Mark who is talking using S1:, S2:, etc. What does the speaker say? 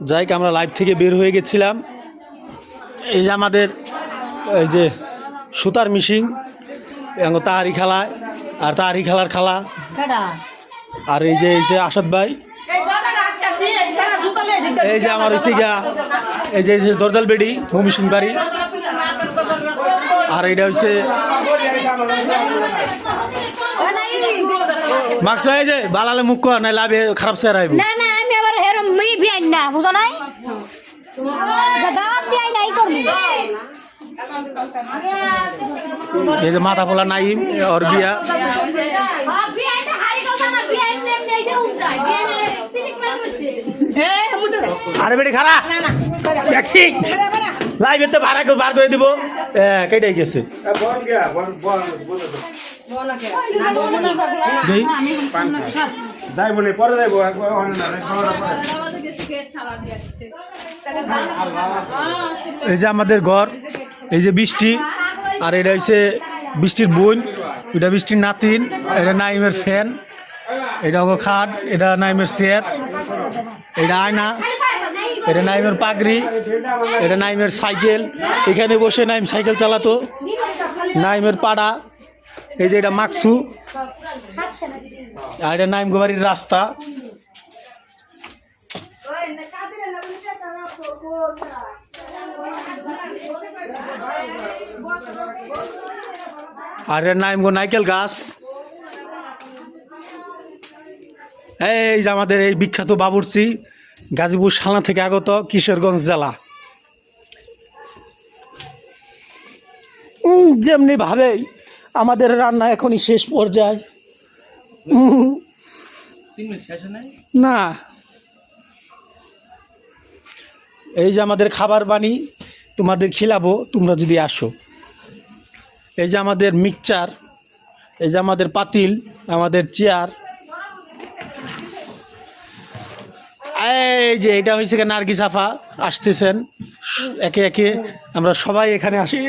S1: যাই আমরা লাইভ থেকে বের হয়ে গেছিলাম। এই যে আমাদের এই যে সুতার মিশিং তাহারি খালা আর তাহারি খালার খালা আর এই যে আসাদ ভাই, এই যে আমার হচ্ছে গিয়া এই যে দরজাল বেডি মমিসিং বাড়ি, আর এইটা হচ্ছে মাক্স হয়ে যে বালালে মুখ কর নাই লাভে খারাপ চেহারা আইব।
S2: না না আমি আবার হেরম মই বিয়াই না বুঝো নাই দাওয়াত দিই নাই করবি।
S1: এই যে মাথা পোলা নাইম ওর বিয়া,
S2: বিয়াইতে হারি কথা না বিয়াই নেম নেই দে উঠাই বিয়াই সিলিক মার কইছে
S1: আরে বেটি খারা ট্যাক্সি লাইভে তো ভাড়া করে বার করে দিব। কেটাই গেছে
S3: যাই বলে পরে যাইব
S1: এই যে আমাদের ঘর, এই যে বৃষ্টি, আর এটা হচ্ছে বৃষ্টির বোন, এটা বৃষ্টির নাতিন, এটা নাইমের ফ্যান, এটা হলো খাট, এটা নাইমের চেয়ার, এটা আয়না, এটা নাইমের পাগড়ি, এটা নাইমের সাইকেল, এখানে বসে নাইম সাইকেল চালাতো, নাইমের পাড়া, এই যে এটা মাকসু, আর এটা নাইম গোবাড়ির রাস্তা। আর এর নাম গো নাইকেল গাছ। এই যে আমাদের এই বিখ্যাত বাবুর্চি, গাজীপুর সালনা থেকে আগত, কিশোরগঞ্জ জেলা। যেমনি ভাবে আমাদের রান্না এখনই শেষ পর্যায়ে না। এই যে আমাদের খাবার বানি তোমাদের খিলাবো তোমরা যদি আসো। এই যে আমাদের মিক্সচার, এই যে আমাদের পাতিল, আমাদের চেয়ার, এই যে এটা হয়েছে নার্গিস আফা আসতেছেন একে একে, আমরা সবাই এখানে আসি।